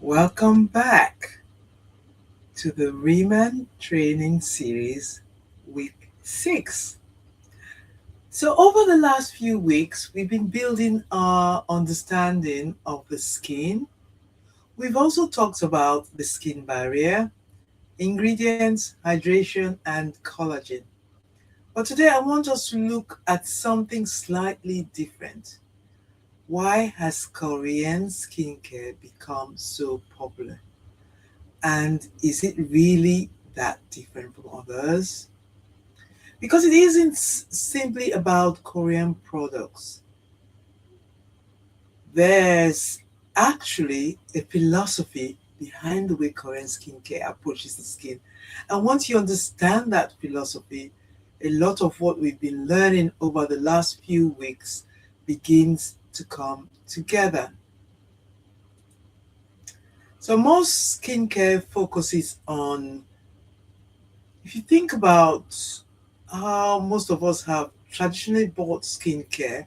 Welcome back to the RIMAN Training Series, Week 6. So, over the last few weeks, we've been building our understanding of the skin. We've also talked about the skin barrier, ingredients, hydration, and collagen. But today, I want us to look at something slightly different. Why has Korean skincare become so popular? And is it really that different from others? Because it isn't simply about Korean products. There's actually a philosophy behind the way Korean skincare approaches the skin. And once you understand that philosophy, a lot of what we've been learning over the last few weeks begins to come together. So, most skincare focuses on, if you think about how most of us have traditionally bought skincare,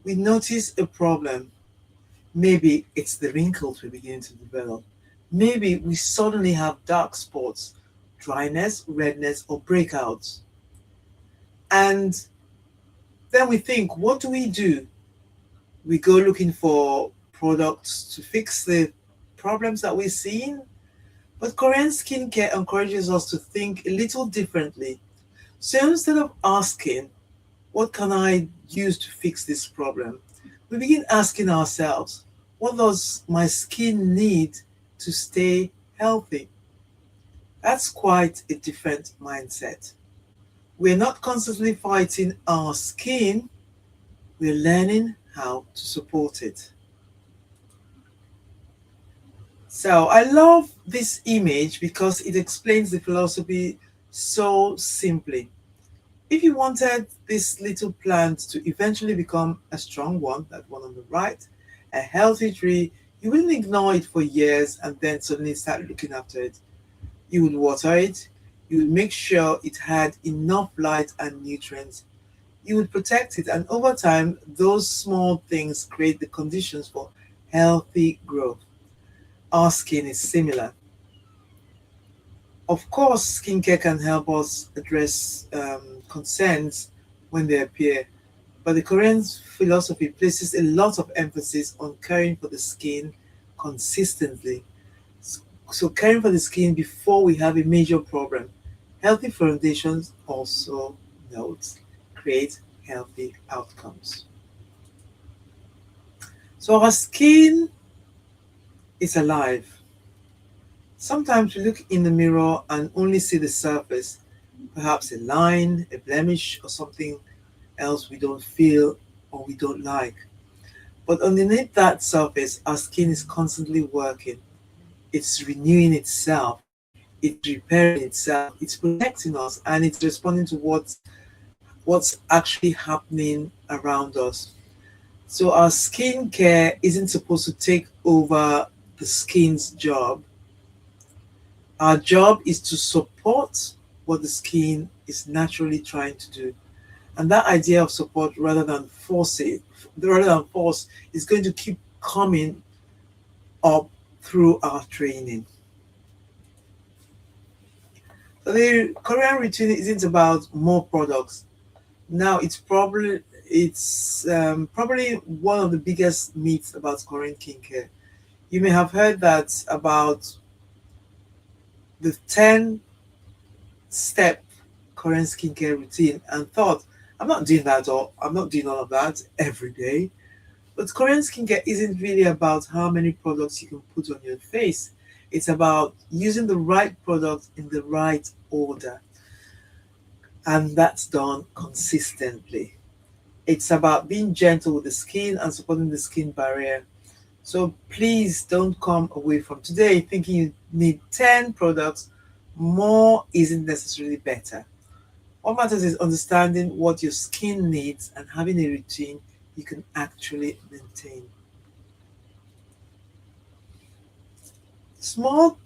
we notice a problem. Maybe it's the wrinkles we begin to develop. Maybe we suddenly have dark spots, dryness, redness, or breakouts. And then we think, what do we do? We go looking for products to fix the problems that we're seeing. But Korean skincare encourages us to think a little differently. So instead of asking, what can I use to fix this problem? We begin asking ourselves, what does my skin need to stay healthy? That's quite a different mindset. We're not constantly fighting our skin, we're learning how to support it. So I love this image because it explains the philosophy so simply. If you wanted this little plant to eventually become a strong one, that one on the right, a healthy tree, you wouldn't ignore it for years and then suddenly start looking after it. You would water it, you would make sure it had enough light and nutrients, you would protect it, and over time, those small things create the conditions for healthy growth. Our skin is similar. Of course, skincare can help us address concerns when they appear. But the Korean philosophy places a lot of emphasis on caring for the skin consistently. So, caring for the skin before we have a major problem. Healthy foundations also notes create healthy outcomes. So, our skin is alive. Sometimes we look in the mirror and only see the surface, perhaps a line, a blemish, or something else we don't feel or we don't like. But underneath that surface, our skin is constantly working. It's renewing itself, it's repairing itself, it's protecting us, and it's responding to what's actually happening around us. So our skincare isn't supposed to take over the skin's job. Our job is to support what the skin is naturally trying to do. And that idea of support rather than force, is going to keep coming up through our training. So the Korean routine isn't about more products. Now it's probably one of the biggest myths about Korean skincare. You may have heard that about the 10-step Korean skincare routine and thought, I'm not doing all of that every day. But Korean skincare isn't really about how many products you can put on your face. It's about using the right product in the right order, and that's done consistently. It's about being gentle with the skin and supporting the skin barrier. So please don't come away from today thinking you need 10 products. More isn't necessarily better. What matters is understanding what your skin needs and having a routine you can actually maintain. Small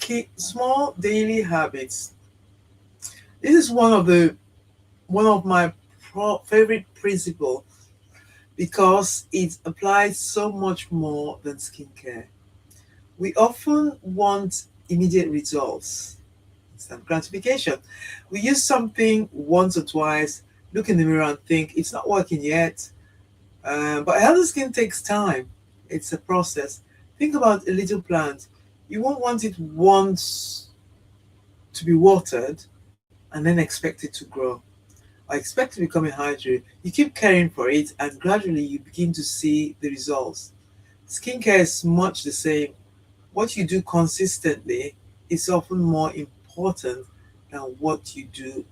daily habits. This is one of my favorite principle because it applies so much more than skincare. We often want immediate results, instant gratification. We use something once or twice, look in the mirror and think it's not working yet. But healthy skin takes time. It's a process. Think about a little plant. You won't want it once to be watered and then expect it to grow or expect to become a hydrate. You keep caring for it and gradually you begin to see the results. Skincare is much the same. What you do consistently is often more important than what you do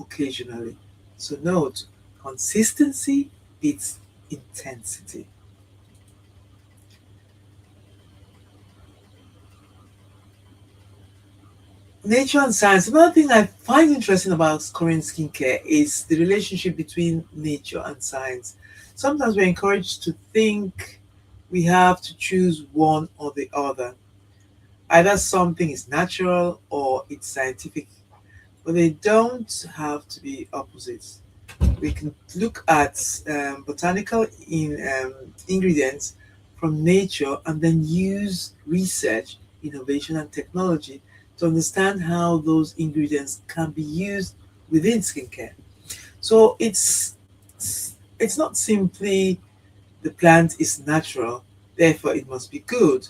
occasionally. So note, consistency beats intensity. Nature and science. Another thing I find interesting about Korean skincare is the relationship between nature and science. Sometimes we're encouraged to think we have to choose one or the other. Either something is natural or it's scientific, but they don't have to be opposites. We can look at botanical ingredients from nature and then use research, innovation, and technology to understand how those ingredients can be used within skincare. So it's not simply the plant is natural, therefore it must be good.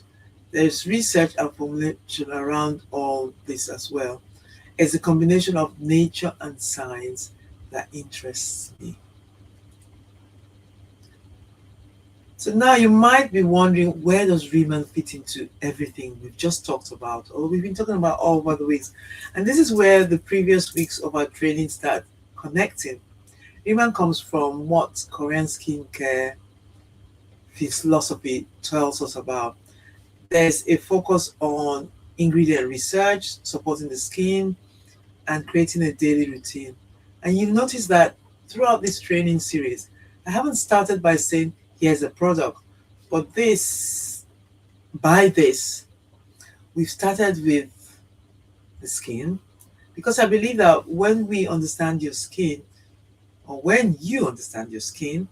There's research and formulation around all this as well. It's a combination of nature and science that interests me. So now you might be wondering, where does Riemann fit into everything we've just talked about, or we've been talking about all over the weeks? And this is where the previous weeks of our training start connecting. Riemann comes from what Korean skincare philosophy tells us about. There's a focus on ingredient research, supporting the skin, and creating a daily routine. And you notice that throughout this training series, I haven't started by saying, here's a product, but by this, we've started with the skin, because I believe that when we understand your skin, or when you understand your skin,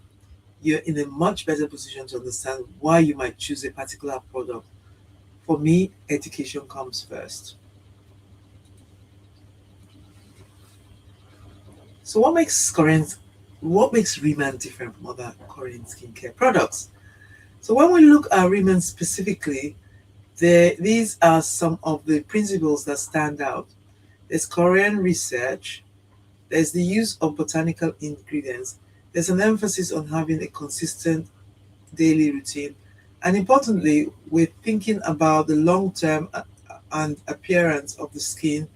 you're in a much better position to understand why you might choose a particular product. For me, education comes first. So what makes Riemann different from other Korean skincare products? So when we look at Riemann specifically, these are some of the principles that stand out. There's Korean research, there's the use of botanical ingredients, there's an emphasis on having a consistent daily routine, and importantly, we're thinking about the long term and appearance of the skin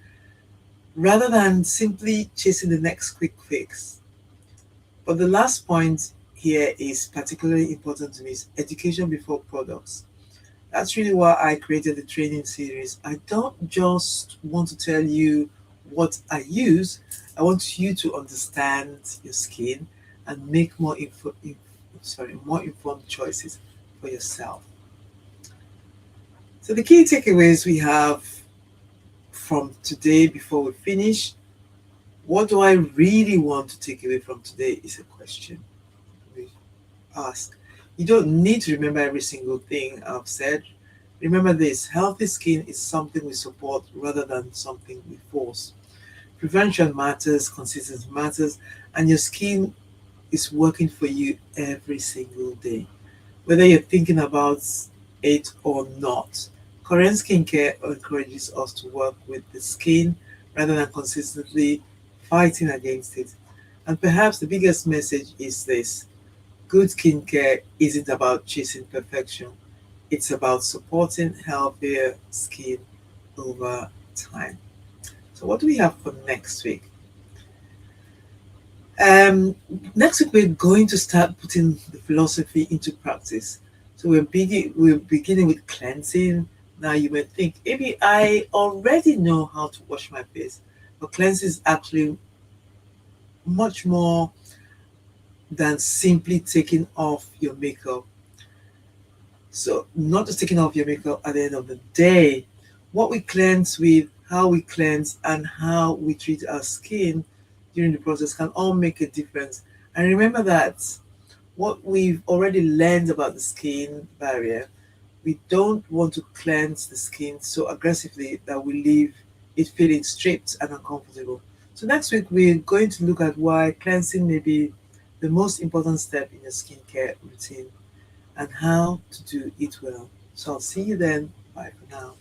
rather than simply chasing the next quick fix. But the last point here is particularly important to me is education before products. That's really why I created the training series. I don't just want to tell you what I use. I want you to understand your skin and make more informed choices for yourself. So the key takeaways we have from today before we finish, what do I really want to take away from today is a question we ask. You don't need to remember every single thing I've said. Remember this: healthy skin is something we support rather than something we force. Prevention matters, consistency matters, and your skin is working for you every single day, whether you're thinking about it or not. Korean skincare encourages us to work with the skin rather than consistently fighting against it. And perhaps the biggest message is this: good skincare isn't about chasing perfection, it's about supporting healthier skin over time. So, what do we have for next week? Um, Next week we're going to start putting the philosophy into practice. So we're beginning with cleansing. Now you may think, maybe I already know how to wash my face, but cleansing is actually much more than simply taking off your makeup. So not just taking off your makeup at the end of the day. What we cleanse with, how we cleanse, and how we treat our skin during the process can all make a difference. And remember that what we've already learned about the skin barrier, We don't want to cleanse the skin so aggressively that we leave it feeling stripped and uncomfortable. So next week we're going to look at why cleansing may be the most important step in your skincare routine and how to do it well. So I'll see you then. Bye for now.